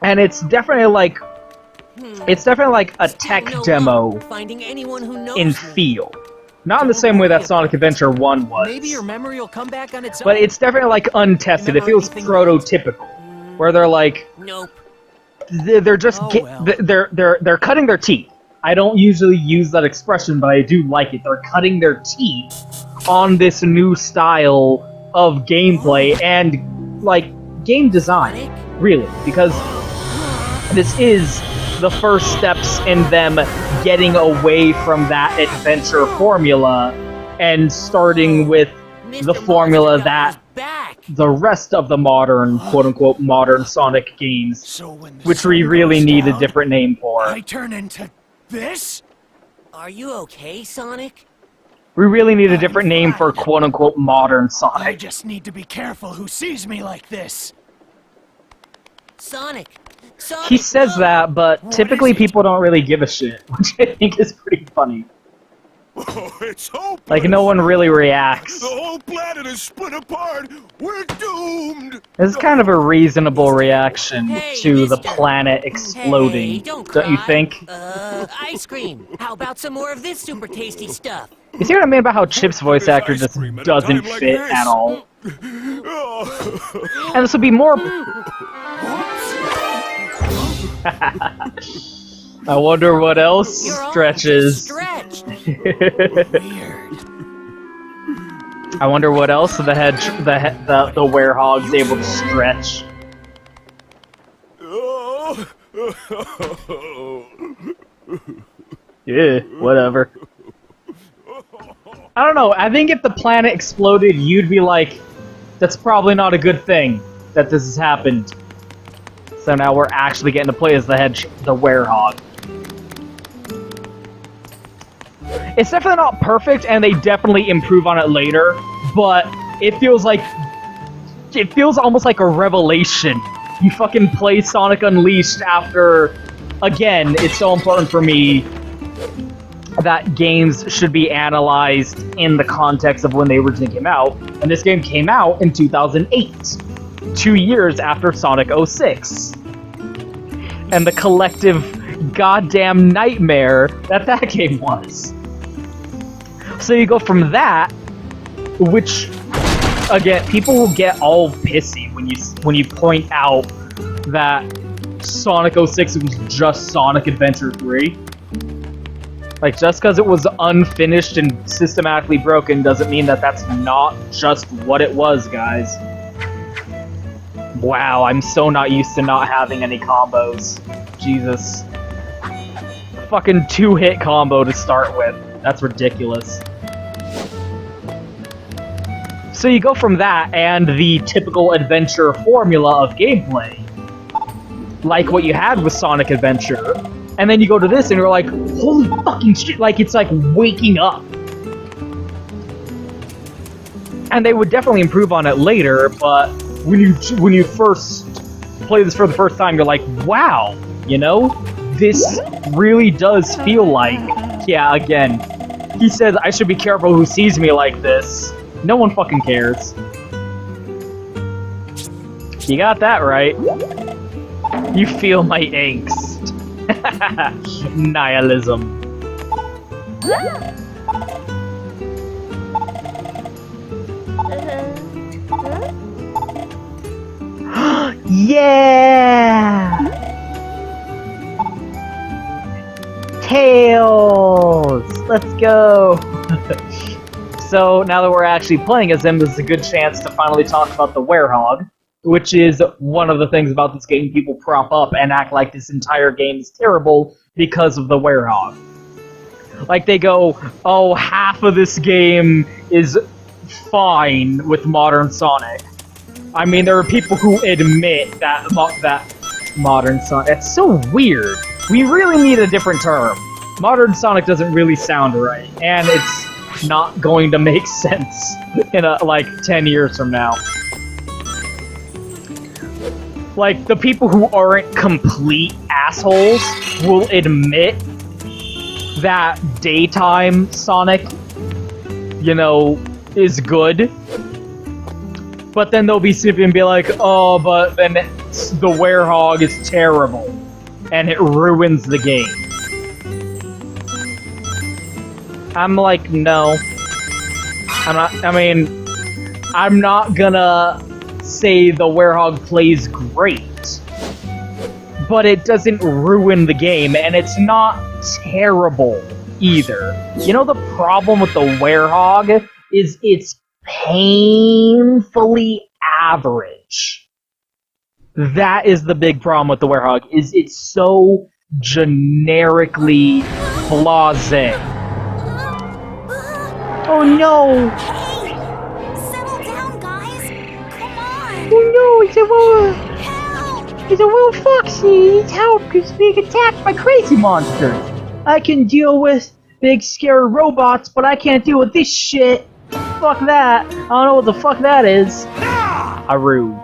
And it's definitely like a tech demo in feel. Not in the same way that Sonic Adventure 1 was. Maybe your memory will come back on its own. But it's definitely like untested. It feels prototypical. Where they're like, nope. They're just they're cutting their teeth. I don't usually use that expression, but I do like it. They're cutting their teeth on this new style of gameplay and like game design, really, because this is the first steps in them getting away from that adventure formula and starting with the formula that the rest of the modern, quote-unquote, modern Sonic games, which we really need a different name for. I turn into this? Are you okay, Sonic? We really need a different name for quote-unquote modern Sonic. I just need to be careful who sees me like this. Sonic! He says that, but typically people don't really give a shit, which I think is pretty funny. Oh, it's hopeless. Like, no one really reacts. The whole planet is split apart. We're doomed. This is kind of a reasonable reaction to the planet exploding, Hey, don't you think? Ice cream! How about some more of this super tasty stuff? You see what I mean about how Chip's voice actor just doesn't fit at all? And this would be more... I wonder what else stretches. I wonder what else the Werehog's able to stretch. Yeah, whatever. I don't know, I think if the planet exploded, you'd be like, that's probably not a good thing that this has happened. So now we're actually getting to play as the Werehog. It's definitely not perfect, and they definitely improve on it later, but it feels almost like a revelation. You fucking play Sonic Unleashed after, again, it's so important for me that games should be analyzed in the context of when they originally came out, and this game came out in 2008, 2 years after Sonic 06. And the collective goddamn nightmare that game was. So you go from that, which, again, people will get all pissy when you point out that Sonic 06 was just Sonic Adventure 3. Like, just because it was unfinished and systematically broken doesn't mean that that's not just what it was, guys. Wow, I'm so not used to not having any combos. Jesus. Fucking 2-hit combo to start with. That's ridiculous. So you go from that and the typical adventure formula of gameplay, like what you had with Sonic Adventure, and then you go to this and you're like, holy fucking shit, like it's like waking up. And they would definitely improve on it later, but when you first play this for the first time, you're like, wow, you know? This really does feel like, yeah, again, he says I should be careful who sees me like this. No one fucking cares. You got that right. You feel my angst. Nihilism. Yeah! Tails! Let's go! So, now that we're actually playing as him, this is a good chance to finally talk about the Werehog, which is one of the things about this game people prop up and act like this entire game is terrible because of the Werehog. Like, they go, oh, half of this game is fine with modern Sonic. I mean, there are people who admit that modern Sonic... It's so weird. We really need a different term. Modern Sonic doesn't really sound right, and it's not going to make sense in, like, 10 years from now. Like, the people who aren't complete assholes will admit that daytime Sonic, you know, is good. But then they'll be snippy and be like, oh, but then the Werehog is terrible, and it ruins the game. I'm like, no. I'm not gonna say the Werehog plays great, but it doesn't ruin the game, and it's not terrible either. You know, the problem with the Werehog is it's painfully average. That is the big problem with the Werehog, is it's so generically blasé. Oh no! Hey! Settle down, guys! Come on! Oh no, it's a Help! It's a little Foxy. Needs help because being attacked by crazy monsters. I can deal with big scary robots, but I can't deal with this shit. Fuck that. I don't know what the fuck that is. Aru.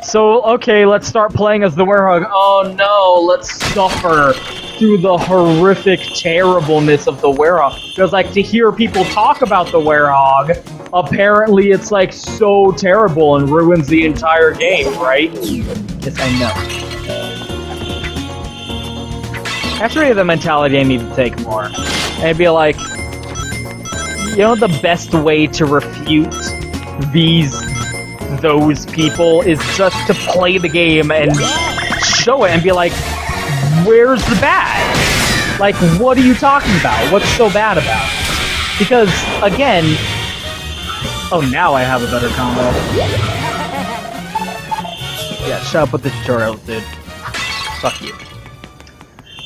So, okay, let's start playing as the Werehog. Oh no, let's suffer through the horrific terribleness of the Werehog. Because, like, to hear people talk about the Werehog, apparently it's, like, so terrible and ruins the entire game, right? Yes, I know. That's really the mentality I need to take more. And be like, you know, the best way to refute those people is just to play the game and show it and be like, where's the bad? Like, what are you talking about? What's so bad about it? Because, again... Oh, now I have a better combo. Yeah, shut up with the tutorials, dude. Fuck you.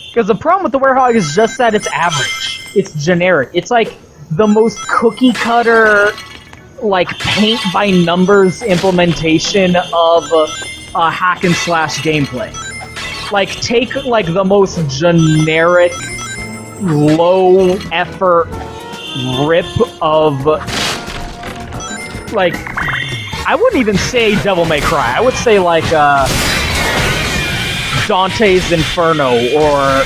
Because the problem with the Werehog is just that it's average. It's generic. It's like the most cookie-cutter, like, paint-by-numbers implementation of a hack-and-slash gameplay. Like, take, like, the most generic, low-effort rip of, like, I wouldn't even say Devil May Cry. I would say, like, Dante's Inferno or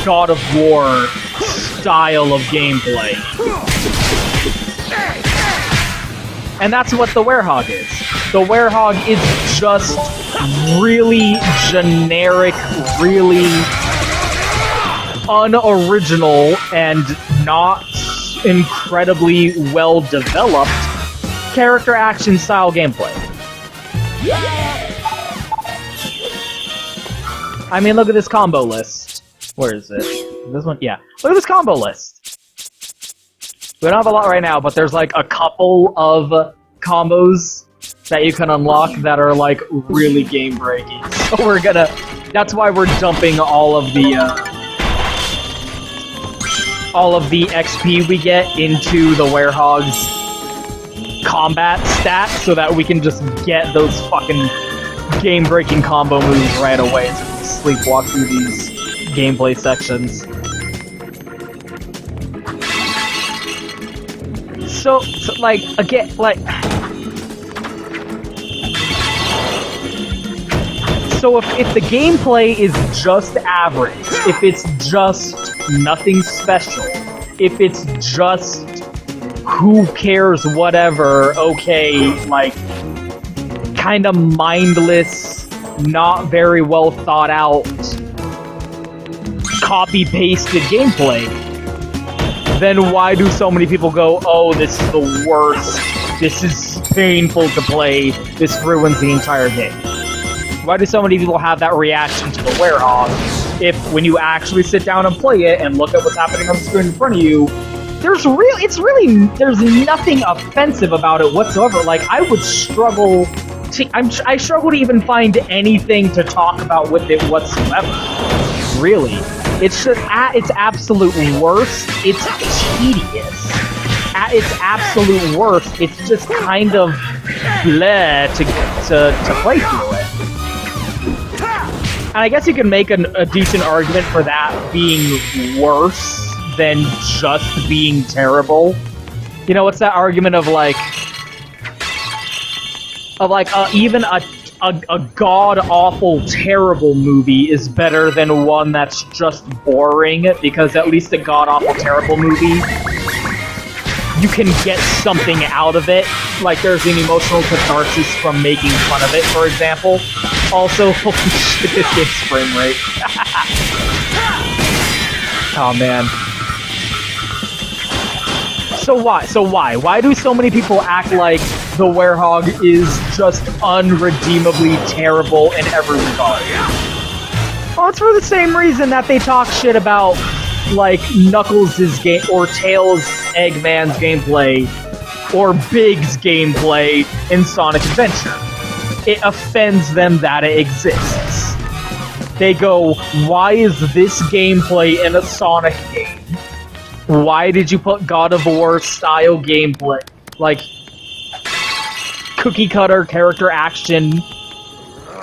God of War style of gameplay. And that's what the Werehog is. The Werehog is just really generic, really unoriginal, and not incredibly well-developed character action style gameplay. I mean, look at this combo list. Where is it? This one? Yeah. Look at this combo list. We don't have a lot right now, but there's like a couple of combos that you can unlock that are like really game-breaking. So we're gonna... That's why we're dumping all of the XP we get into the Werehog's combat stats so that we can just get those fucking game-breaking combo moves right away so we can sleepwalk through these gameplay sections. So like, again, like... So if the gameplay is just average, if it's just nothing special, if it's just who cares whatever, okay, like, kinda mindless, not very well thought out, copy-pasted gameplay, then why do so many people go, oh, this is the worst, this is painful to play, this ruins the entire game? Why do so many people have that reaction to the Werehog if, when you actually sit down and play it and look at what's happening on the screen in front of you, there's nothing offensive about it whatsoever. Like, I would struggle to, I struggle to even find anything to talk about with it whatsoever. Really. It's just, at its absolute worst, it's tedious. At its absolute worst, it's just kind of bleh to play through it. And I guess you can make a decent argument for that being worse than just being terrible. You know, what's that argument of like even a god-awful terrible movie is better than one that's just boring, because at least a god-awful terrible movie, you can get something out of it. Like there's an emotional catharsis from making fun of it, for example. Also, holy shit, this game's frame rate. Oh man. So why? Why do so many people act like the Werehog is just unredeemably terrible in every regard? Well, it's for the same reason that they talk shit about, like, Knuckles' game, or Tails' Eggman's gameplay, or Big's gameplay in Sonic Adventure. It offends them that it exists. They go, why is this gameplay in a Sonic game? Why did you put God of War style gameplay, like cookie cutter character action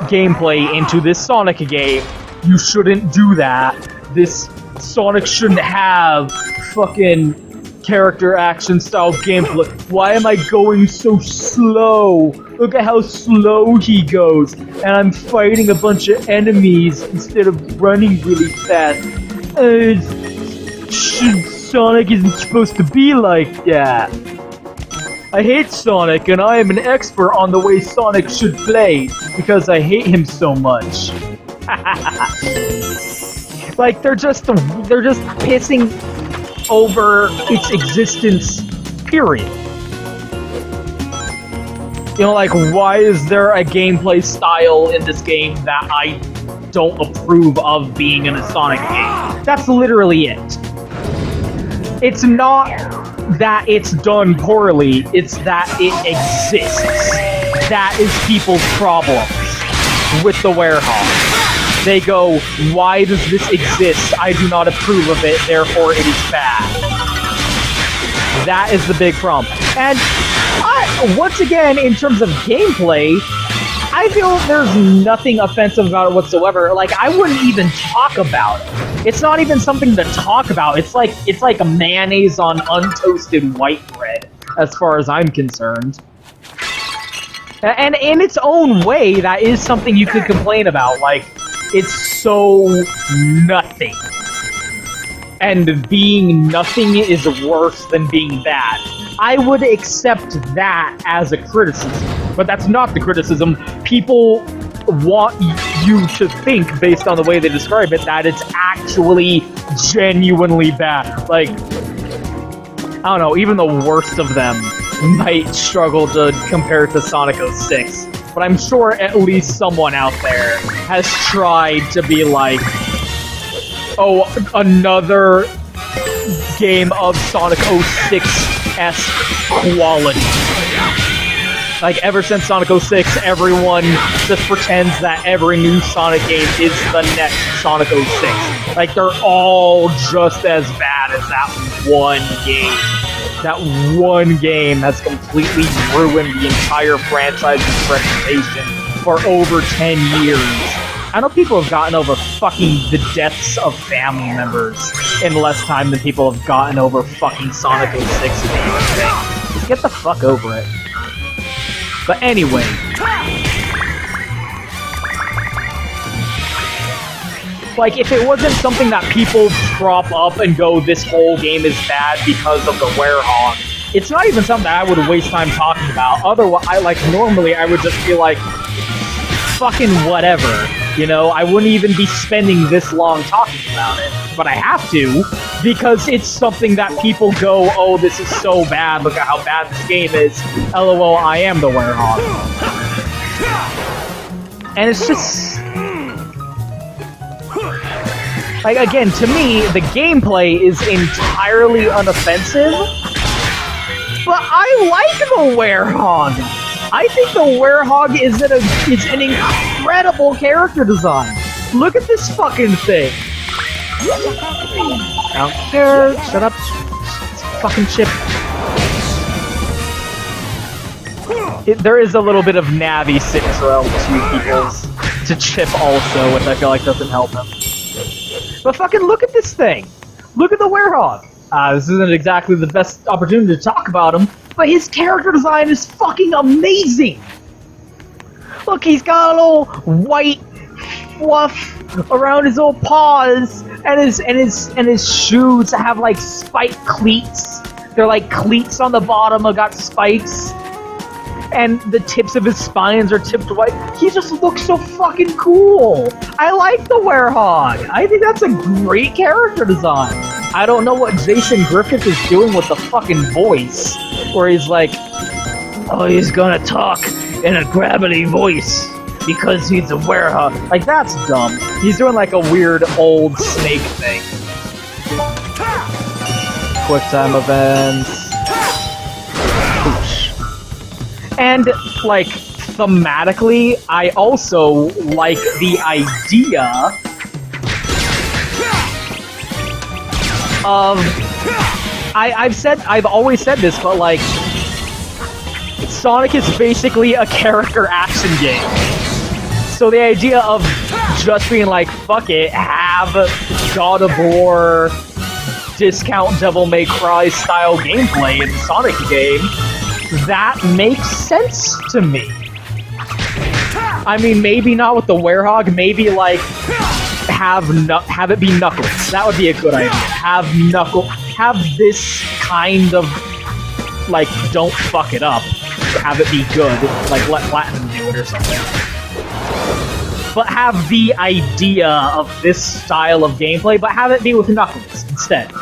gameplay into this Sonic game? You shouldn't do that. This Sonic shouldn't have fucking character action style gameplay. Why am I going so slow? Look at how slow he goes. And I'm fighting a bunch of enemies instead of running really fast. Sonic isn't supposed to be like that. I hate Sonic, and I am an expert on the way Sonic should play, because I hate him so much. Like, they're just pissing over its existence, period. You know, like, why is there a gameplay style in this game that I don't approve of being in a Sonic game? That's literally it. It's not that it's done poorly, it's that it exists. That is people's problems with the Werehog. They go, why does this exist? I do not approve of it, therefore it is bad. That is the big problem. And once again, in terms of gameplay, I feel there's nothing offensive about it whatsoever. Like, I wouldn't even talk about it. It's not even something to talk about. It's like a mayonnaise on untoasted white bread, as far as I'm concerned. And in its own way, that is something you could complain about. Like, it's so nothing. And being nothing is worse than being bad. I would accept that as a criticism, but that's not the criticism. People want you to think, based on the way they describe it, that it's actually genuinely bad. Like, I don't know, even the worst of them might struggle to compare it to Sonic 06, but I'm sure at least someone out there has tried to be like, oh, another game of Sonic 06-esque quality. Like, ever since Sonic 06, everyone just pretends that every new Sonic game is the next Sonic 06. Like, they're all just as bad as that one game. That one game has completely ruined the entire franchise's reputation for over 10 years. I know people have gotten over fucking the deaths of family members in less time than people have gotten over fucking Sonic 06 and just get the fuck over it. But anyway. Like, if it wasn't something that people prop up and go, this whole game is bad because of the Werehog, it's not even something that I would waste time talking about. Otherwise, normally I would just be like, fucking whatever. You know, I wouldn't even be spending this long talking about it. But I have to, because it's something that people go, oh, this is so bad, look at how bad this game is. LOL, I am the Werehog. And it's just... like, again, to me, the gameplay is entirely unoffensive, but I like the Werehog. I think the Werehog is an incredible character design. Look at this fucking thing. I don't care. Shut up. It's fucking chip. There is a little bit of Navi Citadel to Chip also, which I feel like doesn't help him. But fucking look at this thing! Look at the Werehog! This isn't exactly the best opportunity to talk about him, but his character design is fucking amazing! Look, he's got a little white fluff around his little paws, and his shoes have like spiked cleats They're like cleats on the bottom have got spikes. And the tips of his spines are tipped white. He just looks so fucking cool. I like the Werehog. I think that's a great character design. I don't know what Jason Griffith is doing with the fucking voice. Where he's like, oh, he's gonna talk in a gravelly voice because he's a Werehog. Like, that's dumb. He's doing like a weird old Snake thing. Quick time events. Oosh. And, like, thematically, I also like the idea of... I've always said this, but, like, Sonic is basically a character action game. So the idea of just being like, fuck it, have God of War, discount Devil May Cry style gameplay in the Sonic game, that makes sense to me. I mean, maybe not with the Werehog, maybe like have it be Knuckles. That would be a good idea. Have this kind of like don't fuck it up. Have it be good, like let Platinum do it or something. But have the idea of this style of gameplay, but have it be with Knuckles instead.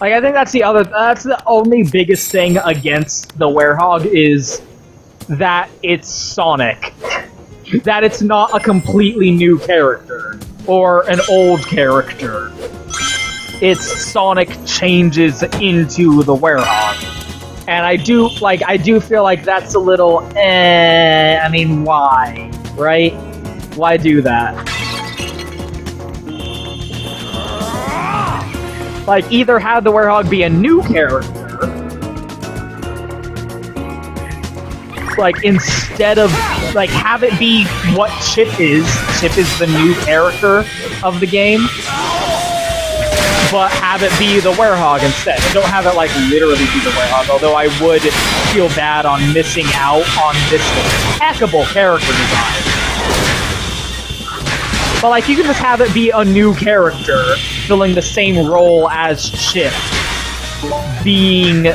Like, I think that's the only biggest thing against the Werehog is that it's Sonic. That it's not a completely new character, or an old character. It's Sonic changes into the Werehog. And I do feel like that's a little, I mean, why? Right? Why do that? Like, either have the Werehog be a new character, like, instead of, like, have it be what Chip is. Chip is the new character of the game, but have it be the Werehog instead. Don't have it, like, literally be the Werehog, although I would feel bad on missing out on this impeccable character design. But, like, you can just have it be a new character, filling the same role as Chip, being,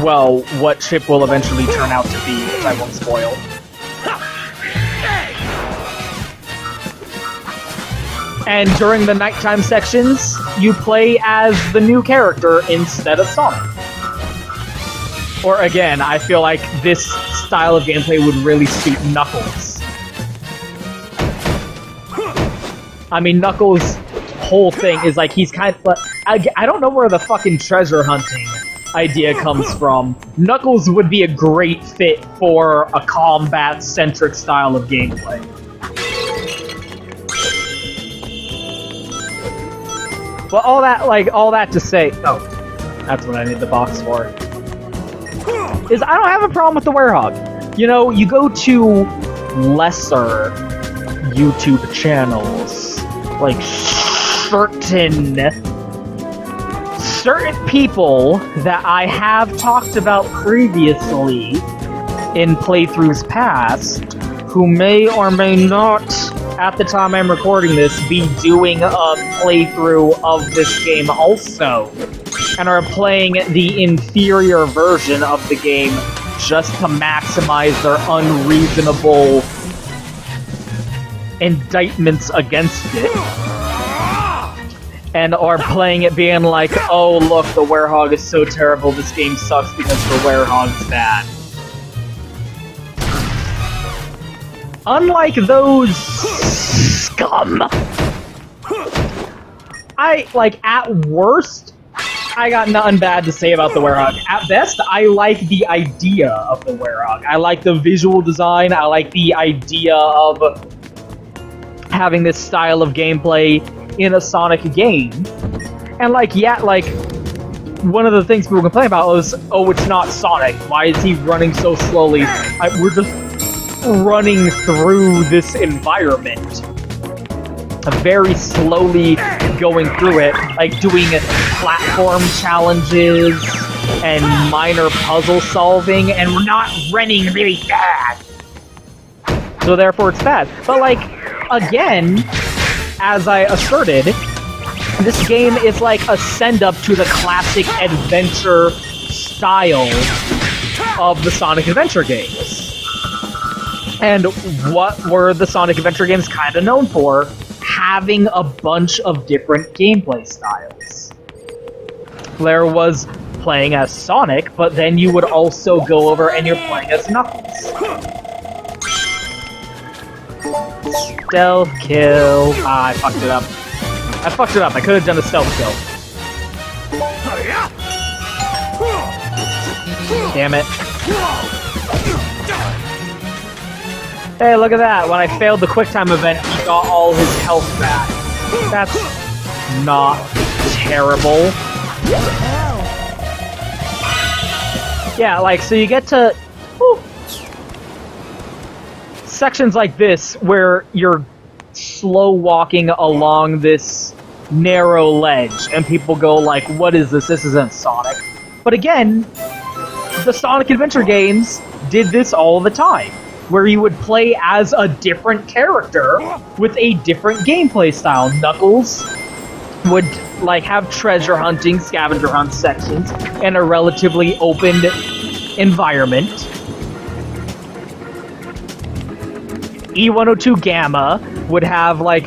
well, what Chip will eventually turn out to be, which I won't spoil. And during the nighttime sections, you play as the new character instead of Sonic. Or again, I feel like this style of gameplay would really suit Knuckles. I mean, Knuckles' whole thing is like he's kind of... I don't know where the fucking treasure hunting idea comes from. Knuckles would be a great fit for a combat-centric style of gameplay. But all that to say... Oh, that's what I need the box for. Is I don't have a problem with the Werehog. You know, you go to lesser YouTube channels, like certain people that I have talked about previously in playthroughs past, who may or may not, at the time I'm recording this, be doing a playthrough of this game also, and are playing the inferior version of the game just to maximize their unreasonable indictments against it, and are playing it being like, oh look, the Werehog is so terrible, this game sucks because the Werehog's bad. Unlike those scum, at worst, I got nothing bad to say about the Werehog. At best, I like the idea of the Werehog. I like the visual design, I like the idea of having this style of gameplay in a Sonic game. And one of the things people complain about was, oh, it's not Sonic. Why is he running so slowly? We're just running through this environment. Very slowly going through it, like doing platform challenges and minor puzzle solving, and we're not running really fast. So therefore it's bad. But again, as I asserted, This game is like a send-up to the classic adventure style of the Sonic Adventure games. And what were the Sonic Adventure games kind of known for? Having a bunch of different gameplay styles. There was playing as Sonic, but then you would also go over and you're playing as Knuckles. Stealth kill. Ah, I fucked it up. I could have done a stealth kill. Damn it. Hey, look at that. When I failed the QuickTime event, he got all his health back. That's not terrible. Yeah, like, so you get to... Whew, sections like this, where you're slow walking along this narrow ledge, and people go like, what is this? This isn't Sonic. But again, the Sonic Adventure games did this all the time, where you would play as a different character with a different gameplay style. Knuckles would like have treasure hunting, scavenger hunt sections, and a relatively open environment. E102 Gamma would have like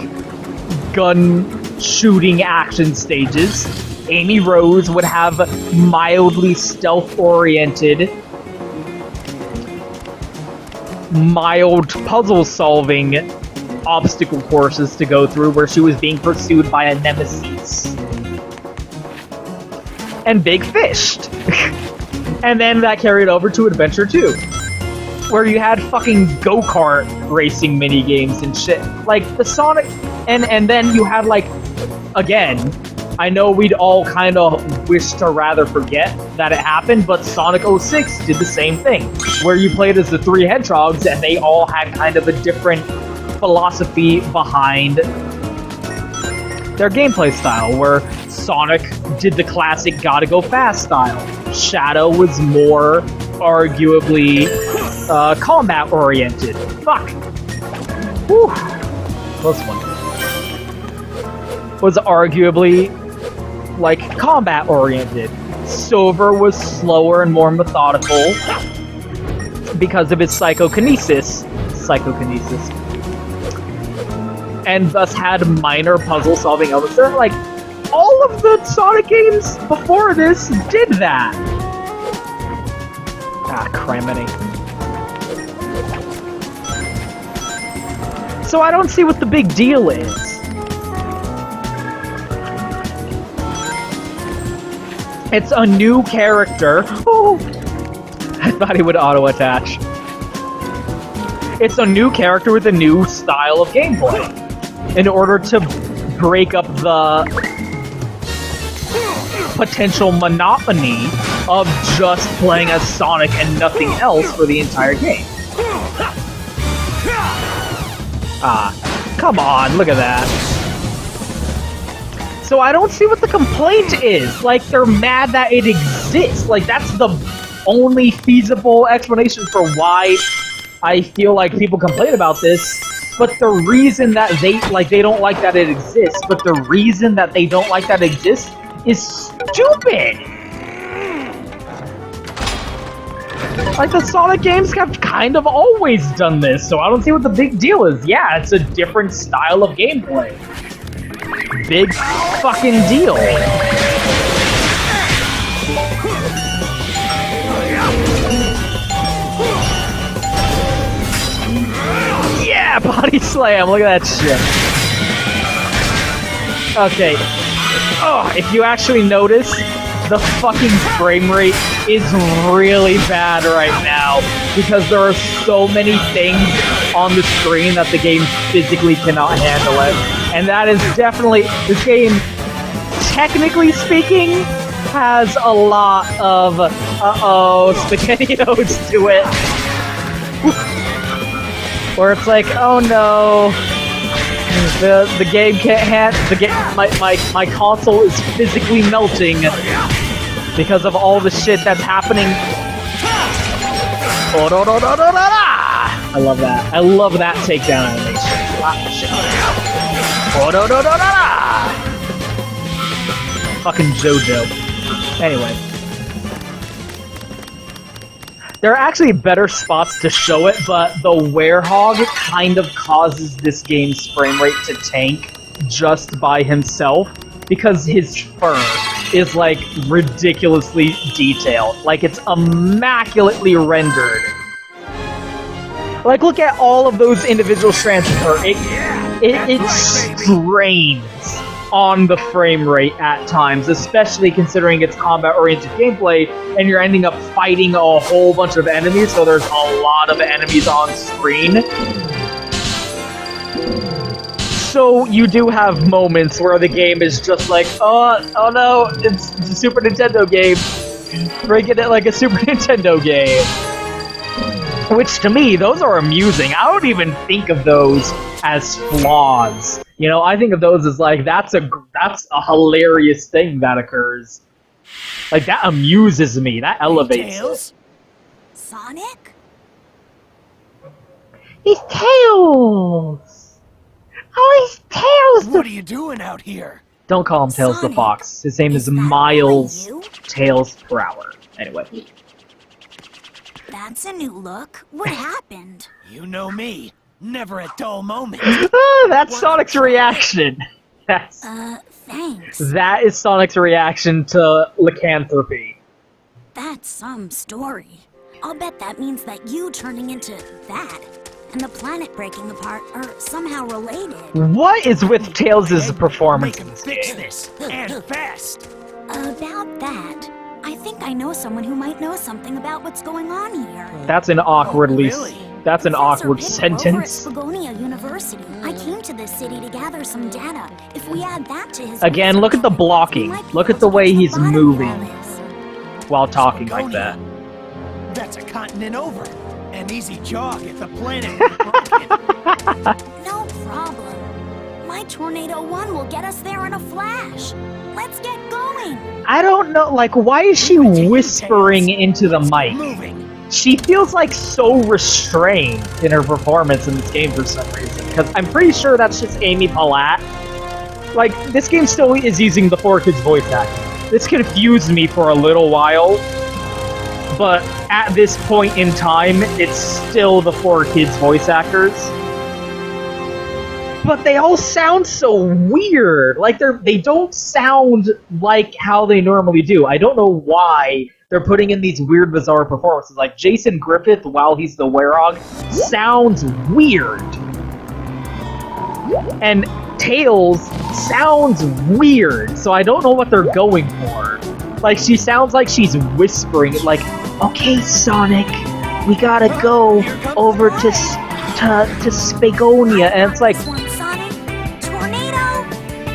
gun shooting action stages. Amy Rose would have mildly stealth-oriented, mild puzzle-solving obstacle courses to go through where she was being pursued by a nemesis. And Big Fished. And then that carried over to Adventure 2, where you had fucking go-kart racing minigames and shit. Like, the Sonic... And then you had, like... Again, I know we'd all kind of wish to rather forget that it happened, but Sonic 06 did the same thing, where you played as the three hedgehogs, and they all had kind of a different philosophy behind their gameplay style, where Sonic did the classic gotta go fast style. Shadow was more arguably combat oriented. Fuck. Whew. Close one. Was arguably like combat oriented. Silver was slower and more methodical because of its psychokinesis. And thus had minor puzzle solving elements. They're like, all of the Sonic games before this did that. Ah, criminy. So I don't see what the big deal is. It's a new character. Oh, I thought he would auto-attach. It's a new character with a new style of gameplay. In order to break up the potential monotony of just playing as Sonic and nothing else for the entire game. Ah, come on, look at that. So I don't see what the complaint is. Like, they're mad that it exists. Like, that's the only feasible explanation for why I feel like people complain about this. But the reason that they don't like that it exists, but the reason that they don't like that it exists is stupid! Like, the Sonic games have kind of always done this, so I don't see what the big deal is. Yeah, it's a different style of gameplay. Big fucking deal. Yeah, body slam, look at that shit. Okay. Oh, if you actually notice, the fucking frame rate is really bad right now because there are so many things on the screen that the game physically cannot handle it. And that is definitely, this game, technically speaking, has a lot of, SpaghettiOs to it. Where it's like, oh no, the game can't my console is physically melting because of all the shit that's happening. I love that. I love that takedown animation. Fucking JoJo. Anyway. There are actually better spots to show it, but the Werehog kind of causes this game's frame rate to tank just by himself, because his fur is, like, ridiculously detailed. Like, it's immaculately rendered. Like, look at all of those individual strands of fur. It strains on the frame rate at times, especially considering it's combat-oriented gameplay, and you're ending up fighting a whole bunch of enemies, so there's a lot of enemies on screen. So you do have moments where the game is just like, oh no, it's a Super Nintendo game. Breaking it like a Super Nintendo game. Which, to me, those are amusing. I don't even think of those as flaws. You know, I think of those as like, that's a hilarious thing that occurs. Like, that amuses me. That elevates it. Sonic? He's Tails! Oh, he's Tails! What are you doing out here? Don't call him Tails the Sonic, Fox. His name is that Miles really you? Tails per hour. Anyway. That's a new look. What happened? You know me. Never a dull moment. Oh, that's Sonic's reaction. That's... Thanks. That is Sonic's reaction to lycanthropy. That's some story. I'll bet that means that you turning into that and the planet breaking apart are somehow related. What is with Tails' performance Make in him this fix game? this, and fast. About that, I think I know someone who might know something about what's going on here. That's an awkwardly... really? That's an Professor awkward Pickle over at sentence. Spagonia University. I came to this city to gather some data. If we add that to his Again, look at the research, blocking. we might be Look at able the to way get to he's the bottom of moving all this. while talking like that. That's a continent over. An easy jog if the planet were broken. No problem. My Tornado 1 will get us there in a flash. Let's get going. I don't know, like, why is she whispering into the mic? Moving. She feels like so restrained in her performance in this game for some reason, because I'm pretty sure that's just Amy Palat. Like, this game still is using the 4Kids voice acting. This confused me for a little while, but at this point in time, it's still the 4Kids voice actors. But they all sound so weird. Like, they don't sound like how they normally do. I don't know why they're putting in these weird, bizarre performances. Like, Jason Griffith, while he's the Werehog, sounds weird. And Tails sounds weird, so I don't know what they're going for. Like, she sounds like she's whispering, like, okay, Sonic, we gotta go over to Spagonia, and it's like, First one, Sonic. Tornado.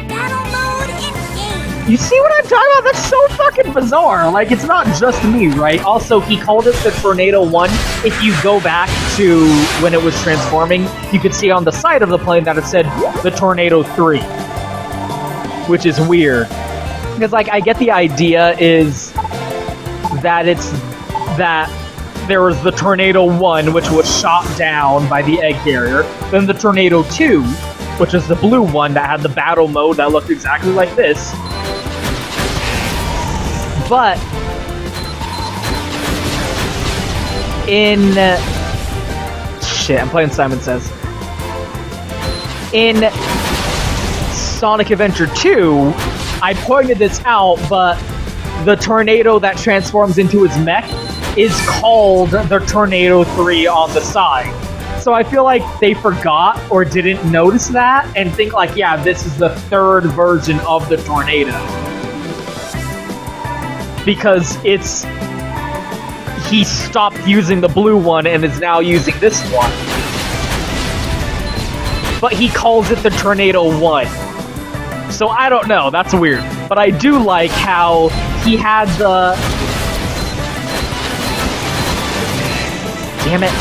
Battle mode engage. you see what I'm talking about? That's so fucking bizarre. Like, it's not just me, right? Also, he called it the Tornado 1. If you go back to when it was transforming, you could see on the side of the plane that it said the Tornado 3. Which is weird. Because, like, I get the idea is that it's that there was the Tornado 1, which was shot down by the egg carrier. Then the Tornado 2, which is the blue one that had the battle mode that looked exactly like this. But in... shit, I'm playing Simon Says. In Sonic Adventure 2, I pointed this out, but the tornado that transforms into his mech is called the Tornado 3 on the side. So I feel like they forgot or didn't notice that and think like, yeah, this is the third version of the tornado. Because he stopped using the blue one and is now using this one. But he calls it the Tornado 1. So I don't know, that's weird. But I do like how he had the... Damn it.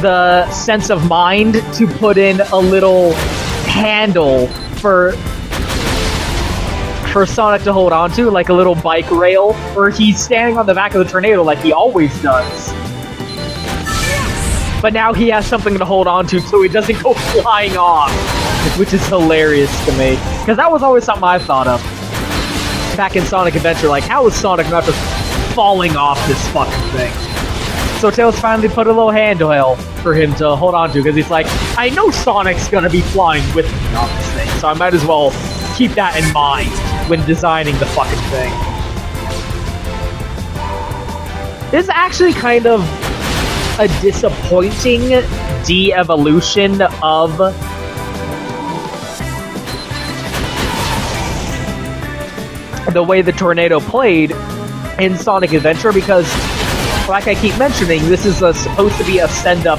The sense of mind to put in a little handle for Sonic to hold on to, like a little bike rail, where he's standing on the back of the tornado like he always does. But now he has something to hold on to so he doesn't go flying off. which is hilarious to me. Because that was always something I thought of back in Sonic Adventure, like, how is Sonic not just falling off this fucking thing? So Tails finally put a little handle for him to hold on to, because he's like, I know Sonic's gonna be flying with me on this thing, so I might as well keep that in mind when designing the fucking thing. This is actually kind of a disappointing de-evolution of the way the tornado played in Sonic Adventure, because, like I keep mentioning, this is supposed to be a send-up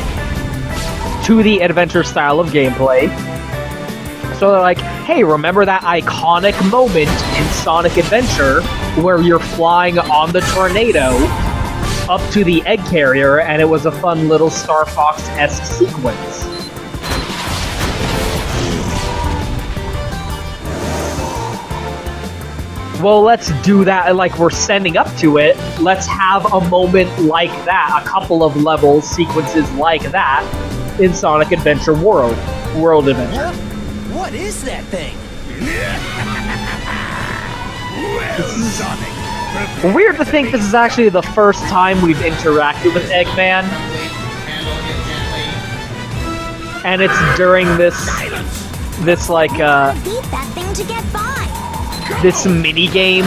to the adventure style of gameplay. So they're like, hey, remember that iconic moment in Sonic Adventure where you're flying on the tornado up to the egg carrier, and it was a fun little Star Fox-esque sequence. Well, let's do that, like we're sending up to it. Let's have a moment like that, a couple of levels, sequences like that in Sonic Adventure World Adventure. What is that thing? Weird to think this is actually the first time we've interacted with Eggman. And it's during this like, Beat that thing to get by. this mini-game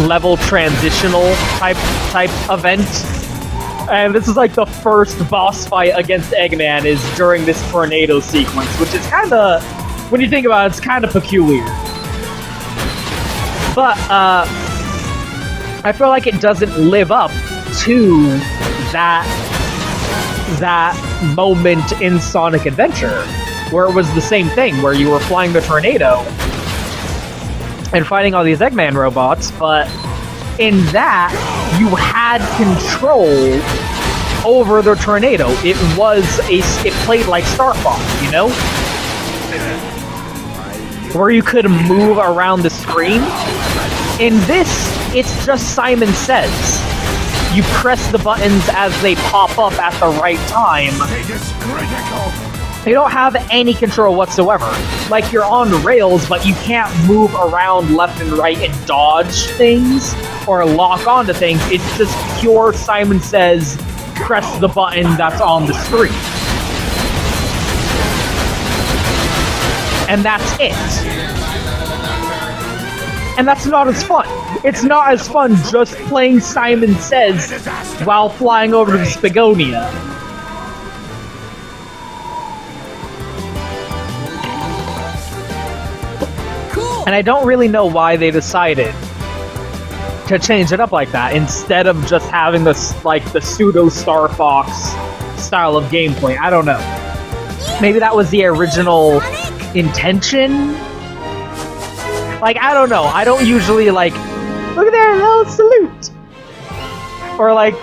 level transitional type event. And this is like the first boss fight against Eggman is during this tornado sequence, which is kinda, when you think about it, it's kinda peculiar. But, I feel like it doesn't live up to that moment in Sonic Adventure, where it was the same thing, where you were flying the tornado and fighting all these Eggman robots, but in that, you had control over the tornado. It played like Star Fox, you know? Where you could move around the screen. In this, it's just Simon Says. You press the buttons as they pop up at the right time. You don't have any control whatsoever. Like, you're on rails, but you can't move around left and right and dodge things or lock onto things. It's just pure Simon Says, press the button that's on the screen. And that's it. And that's not as fun. It's not as fun just playing Simon Says while flying over to Spagonia. And I don't really know why they decided to change it up like that instead of just having this, like, the pseudo Star Fox style of gameplay. I don't know. Maybe that was the original intention? Like, I don't know. I don't usually, like, look at their little salute! Or, like,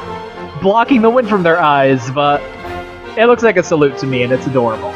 blocking the wind from their eyes, but it looks like a salute to me, and it's adorable.